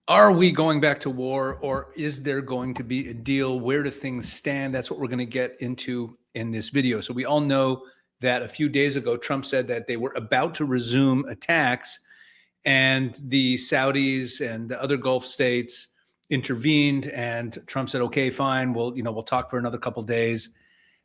Are we going back to war, or is there going to be a deal? Where do things stand? That's what we're going to get into in this video. So we all know that a few days ago, Trump said that they were about to resume attacks, and the Saudis and the other Gulf states intervened, and Trump said, okay, fine, we'll talk for another couple of days.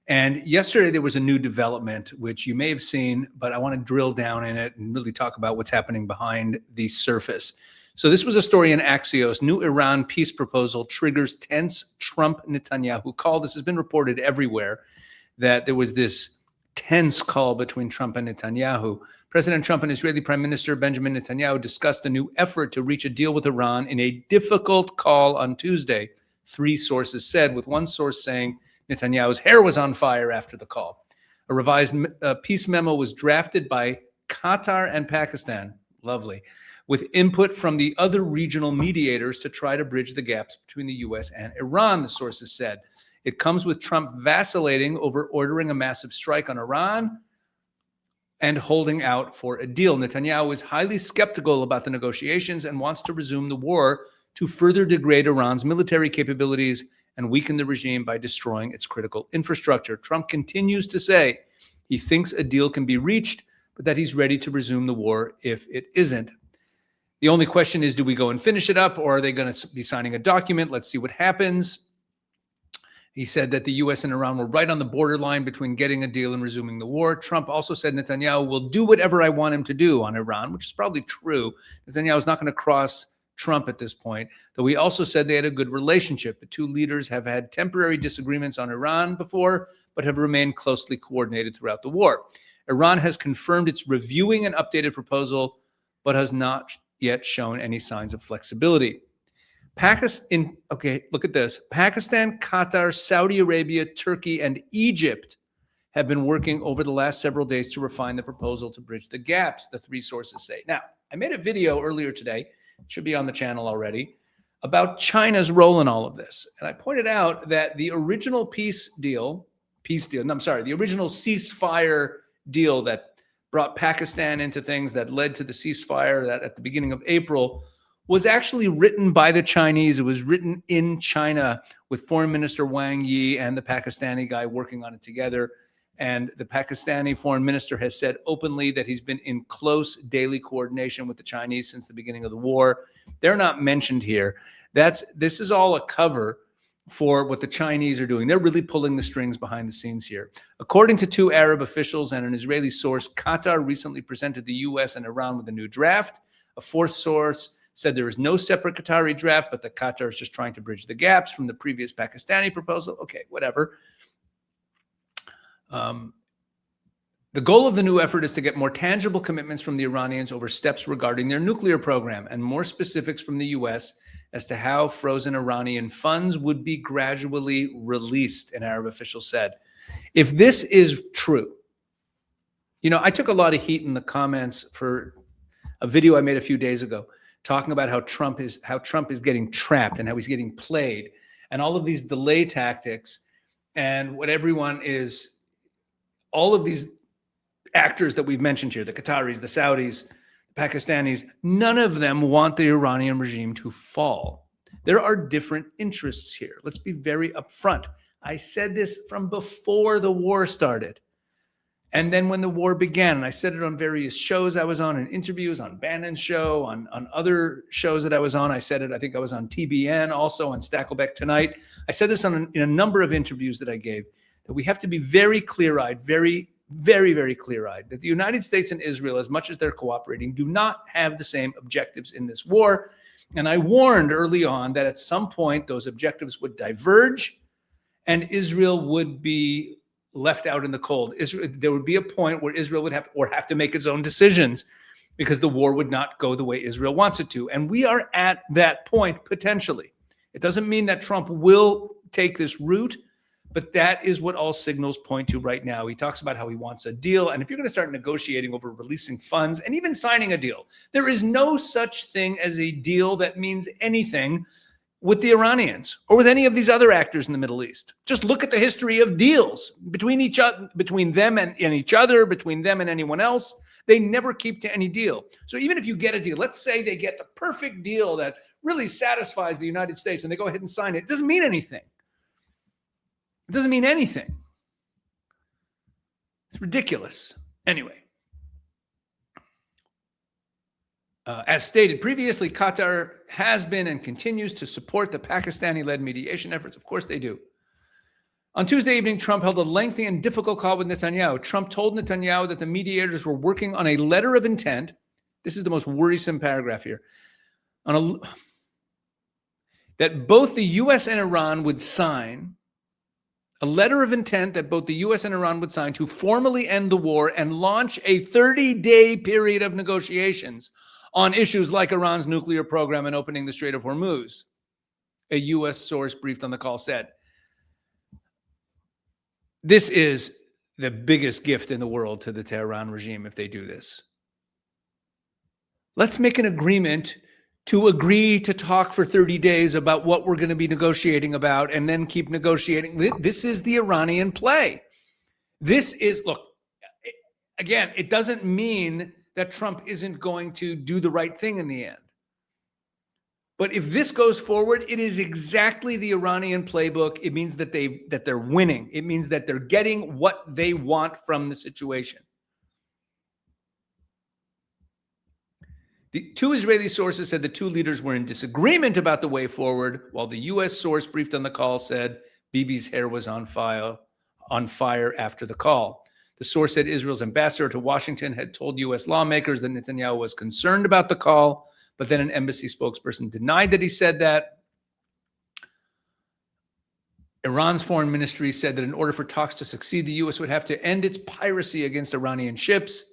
And yesterday there was a new development, which you may have seen, but I want to drill down in it and really talk about what's happening behind the surface. So this was a story in Axios. New Iran peace proposal triggers tense Trump-Netanyahu call. This has been reported everywhere, that there was this tense call between Trump and Netanyahu. President Trump and Israeli Prime Minister Benjamin Netanyahu discussed a new effort to reach a deal with Iran in a difficult call on Tuesday, three sources said, with one source saying Netanyahu's hair was on fire after the call. A revised peace memo was drafted by Qatar and Pakistan, lovely, with input from the other regional mediators to try to bridge the gaps between the U.S. and Iran, the sources said. It comes with Trump vacillating over ordering a massive strike on Iran and holding out for a deal. Netanyahu is highly skeptical about the negotiations and wants to resume the war to further degrade Iran's military capabilities and weaken the regime by destroying its critical infrastructure. Trump continues to say he thinks a deal can be reached, but that he's ready to resume the war if it isn't. The only question is, do we go and finish it up, or are they going to be signing a document? Let's see what happens. He said that the U.S. and Iran were right on the borderline between getting a deal and resuming the war. Trump also said Netanyahu will do whatever I want him to do on Iran, which is probably true. Netanyahu is not going to cross Trump at this point, though he also said they had a good relationship. The two leaders have had temporary disagreements on Iran before, but have remained closely coordinated throughout the war. Iran has confirmed it's reviewing an updated proposal, but has not yet shown any signs of flexibility. Okay, look at this. Pakistan, Qatar, Saudi Arabia, Turkey, and Egypt have been working over the last several days to refine the proposal to bridge the gaps, the three sources say. Now, I made a video earlier today, it should be on the channel already, about China's role in all of this. And I pointed out that the original the original ceasefire deal that brought Pakistan into things that led to the ceasefire that at the beginning of April was actually written by the Chinese. It was written in China with Foreign Minister Wang Yi and the Pakistani guy working on it together. And the Pakistani foreign minister has said openly that he's been in close daily coordination with the Chinese since the beginning of the war. They're not mentioned here. This is all a cover for what the Chinese are doing. They're really pulling the strings behind the scenes here. According to two Arab officials and an Israeli source, Qatar recently presented the U.S. and Iran with a new draft. A fourth source said there is no separate Qatari draft, but that Qatar is just trying to bridge the gaps from the previous Pakistani proposal. Okay, whatever. The goal of the new effort is to get more tangible commitments from the Iranians over steps regarding their nuclear program and more specifics from the U.S. as to how frozen Iranian funds would be gradually released, an Arab official said. If this is true, I took a lot of heat in the comments for a video I made a few days ago talking about how Trump is getting trapped and how he's getting played and all of these delay tactics and what all of these actors that we've mentioned here, the Qataris, the Saudis, the Pakistanis, none of them want the Iranian regime to fall. There are different interests here. Let's be very upfront. I said this from before the war started. And then when the war began, and I said it on various shows I was on, in interviews, on Bannon's show, on other shows that I was on. I said it, I think I was on TBN, also on Stakelbeck Tonight. I said this in a number of interviews that I gave, that we have to be very clear-eyed, very, very, very clear-eyed, that the United States and Israel, as much as they're cooperating, do not have the same objectives in this war. And I warned early on that at some point those objectives would diverge and Israel would be left out in the cold. There would be a point where Israel would have to make its own decisions because the war would not go the way Israel wants it to. And we are at that point, potentially. It doesn't mean that Trump will take this route, but that is what all signals point to right now. He talks about how he wants a deal. And if you're going to start negotiating over releasing funds and even signing a deal, there is no such thing as a deal that means anything with the Iranians or with any of these other actors in the Middle East. Just look at the history of deals between them and each other, between them and anyone else. They never keep to any deal. So even if you get a deal, let's say they get the perfect deal that really satisfies the United States and they go ahead and sign it, it doesn't mean anything. It doesn't mean anything. It's ridiculous. Anyway. As stated previously, Qatar has been and continues to support the Pakistani-led mediation efforts. Of course they do. On Tuesday evening, Trump held a lengthy and difficult call with Netanyahu. Trump told Netanyahu that the mediators were working on a letter of intent. This is the most worrisome paragraph here. That both the U.S. and Iran would sign a letter of intent that both the U.S. and Iran would sign to formally end the war and launch a 30-day period of negotiations on issues like Iran's nuclear program and opening the Strait of Hormuz, a U.S. source briefed on the call said. This is the biggest gift in the world to the Tehran regime if they do this. Let's make an agreement to agree to talk for 30 days about what we're going to be negotiating about and then keep negotiating. This is the Iranian play. This is, look, again, it doesn't mean that Trump isn't going to do the right thing in the end. But if this goes forward, it is exactly the Iranian playbook. It means that they're winning. It means that they're getting what they want from the situation. The two Israeli sources said the two leaders were in disagreement about the way forward, while the U.S. source briefed on the call said Bibi's hair was on fire after the call. The source said Israel's ambassador to Washington had told U.S. lawmakers that Netanyahu was concerned about the call, but then an embassy spokesperson denied that he said that. Iran's foreign ministry said that in order for talks to succeed, the U.S. would have to end its piracy against Iranian ships.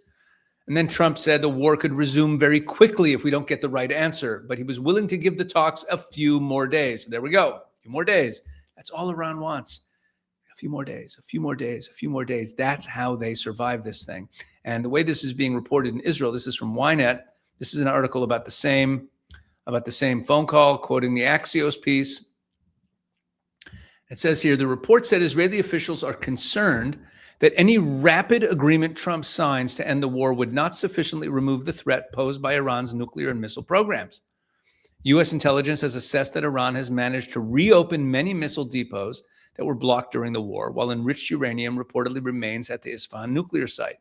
And then Trump said the war could resume very quickly if we don't get the right answer, but he was willing to give the talks a few more days. So there we go, a few more days. That's all Iran wants. A few more days, a few more days, a few more days. That's how they survive this thing. And the way this is being reported in Israel, this is from Ynet. This is an article about the same phone call, quoting the Axios piece. It says here, the report said Israeli officials are concerned that any rapid agreement Trump signs to end the war would not sufficiently remove the threat posed by Iran's nuclear and missile programs. U.S. intelligence has assessed that Iran has managed to reopen many missile depots that were blocked during the war, while enriched uranium reportedly remains at the Isfahan nuclear site.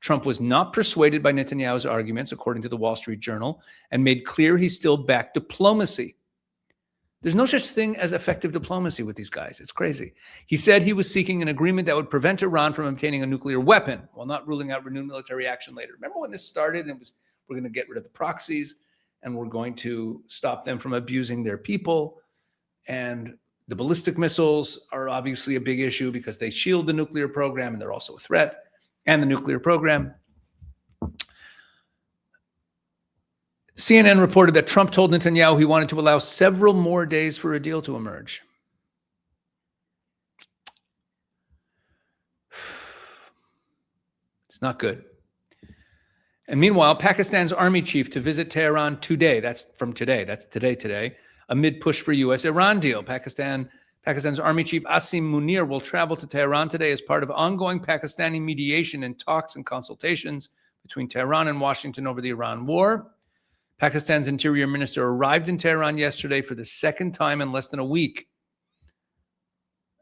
Trump was not persuaded by Netanyahu's arguments, according to the Wall Street Journal, and made clear he still backed diplomacy. There's no such thing as effective diplomacy with these guys. It's crazy. He said he was seeking an agreement that would prevent Iran from obtaining a nuclear weapon while not ruling out renewed military action later. Remember when this started and it was, we're going to get rid of the proxies and we're going to stop them from abusing their people. And the ballistic missiles are obviously a big issue because they shield the nuclear program and they're also a threat. And the nuclear program. CNN reported that Trump told Netanyahu he wanted to allow several more days for a deal to emerge. It's not good. And meanwhile, Pakistan's army chief to visit Tehran today. That's from today. That's today. Amid push for U.S.-Iran deal. Pakistan's Army Chief Asim Munir will travel to Tehran today as part of ongoing Pakistani mediation and talks and consultations between Tehran and Washington over the Iran war. Pakistan's Interior Minister arrived in Tehran yesterday for the second time in less than a week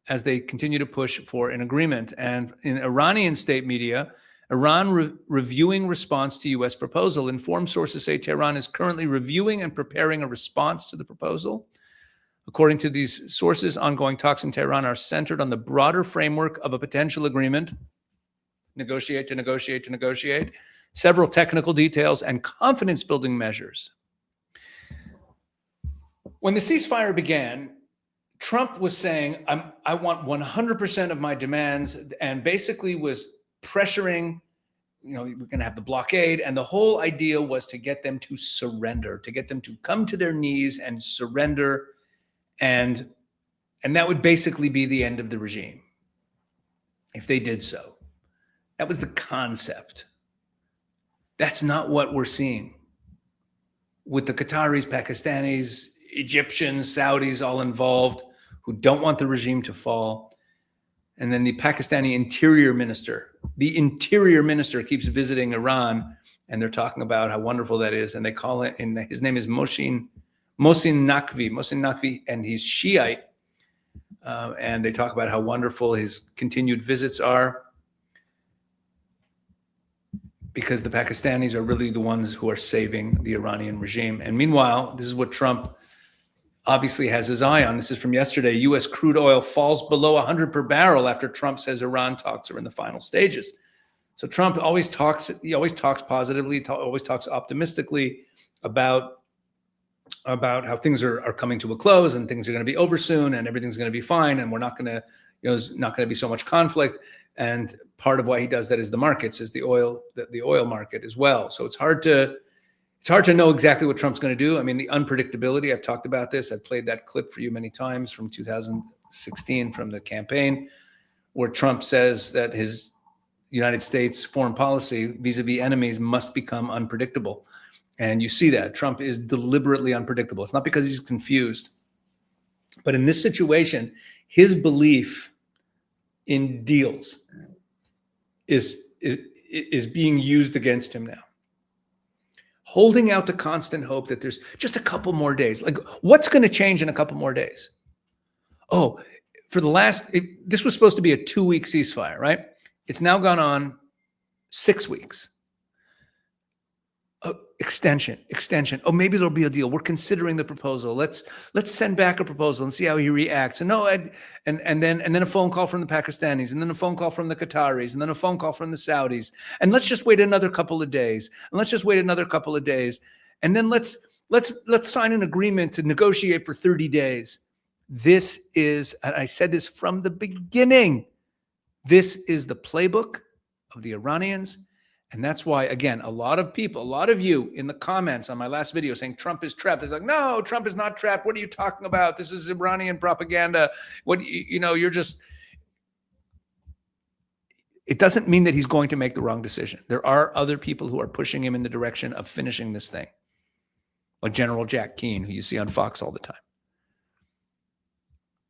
as they continue to push for an agreement. And in Iranian state media, Iran reviewing response to U.S. proposal. Informed sources say Tehran is currently reviewing and preparing a response to the proposal. According to these sources, ongoing talks in Tehran are centered on the broader framework of a potential agreement, negotiate, several technical details, and confidence-building measures. When the ceasefire began, Trump was saying, I want 100% of my demands, and basically was pressuring, we're going to have the blockade, and the whole idea was to get them to surrender, to get them to come to their knees and surrender. And that would basically be the end of the regime if they did so. That was the concept. That's not what we're seeing with the Qataris, Pakistanis, Egyptians, Saudis all involved who don't want the regime to fall. And then the Pakistani interior minister the interior minister keeps visiting Iran, and they're talking about how wonderful that is. And they call it, and his name is Mohsin Naqvi, and he's Shiite. And they talk about how wonderful his continued visits are, because the Pakistanis are really the ones who are saving the Iranian regime. And meanwhile, this is what Trump obviously has his eye on. This is from yesterday. U.S. crude oil falls below 100 per barrel after Trump says Iran talks are in the final stages. So Trump always talks positively, always talks optimistically about how things are coming to a close and things are going to be over soon and everything's going to be fine and we're not going to, there's not going to be so much conflict. And part of why he does that is the markets, is the oil market as well. So it's hard to know exactly what Trump's going to do. I mean, the unpredictability, I've talked about this. I've played that clip for you many times from 2016 from the campaign, where Trump says that his United States foreign policy vis-a-vis enemies must become unpredictable. And you see that Trump is deliberately unpredictable. It's not because he's confused, but in this situation, his belief in deals is being used against him now. Holding out the constant hope that there's just a couple more days. Like, what's going to change in a couple more days? Oh, this was supposed to be a 2-week ceasefire, right? It's now gone on 6 weeks. Extension. Oh, maybe there'll be a deal. We're considering the proposal. Let's send back a proposal and see how he reacts. And and then a phone call from the Pakistanis, and then a phone call from the Qataris, and then a phone call from the Saudis. And let's just wait another couple of days. And let's just wait another couple of days. And then let's sign an agreement to negotiate for 30 days. This is, and I said this from the beginning, this is the playbook of the Iranians. And that's why, again, a lot of you in the comments on my last video saying Trump is trapped. They're like, no, Trump is not trapped. What are you talking about? This is Iranian propaganda. You're just, it doesn't mean that he's going to make the wrong decision. There are other people who are pushing him in the direction of finishing this thing, like General Jack Keane, who you see on Fox all the time.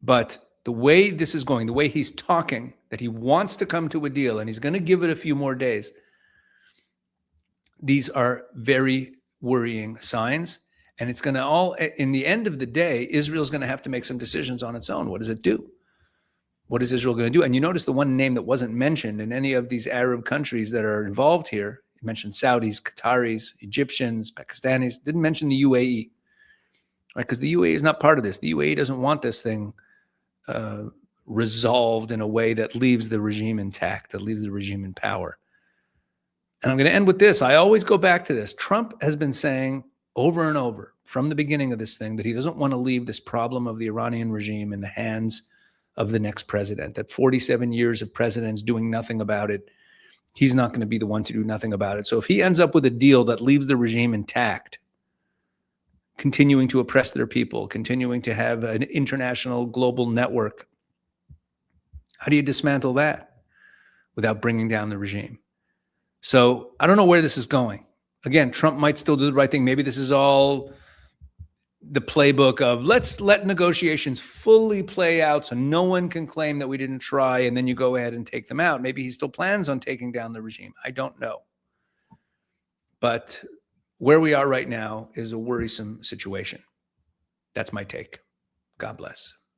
But the way this is going, the way he's talking, that he wants to come to a deal and he's going to give it a few more days, these are very worrying signs. And it's going to all, in the end of the day, Israel's going to have to make some decisions on its own. What does it do? What is Israel going to do? And you notice the one name that wasn't mentioned in any of these Arab countries that are involved here. You mentioned Saudis, Qataris, Egyptians, Pakistanis, didn't mention the UAE, right? Because the UAE is not part of this. The UAE doesn't want this thing resolved in a way that leaves the regime intact, that leaves the regime in power. And I'm going to end with this. I always go back to this. Trump has been saying over and over from the beginning of this thing that he doesn't want to leave this problem of the Iranian regime in the hands of the next president, that 47 years of presidents doing nothing about it, he's not going to be the one to do nothing about it. So if he ends up with a deal that leaves the regime intact, continuing to oppress their people, continuing to have an international global network, how do you dismantle that without bringing down the regime? So I don't know where this is going. Again, Trump might still do the right thing. Maybe this is all the playbook of let's let negotiations fully play out so no one can claim that we didn't try, and then you go ahead and take them out. Maybe he still plans on taking down the regime. I don't know. But where we are right now is a worrisome situation. That's my take. God bless.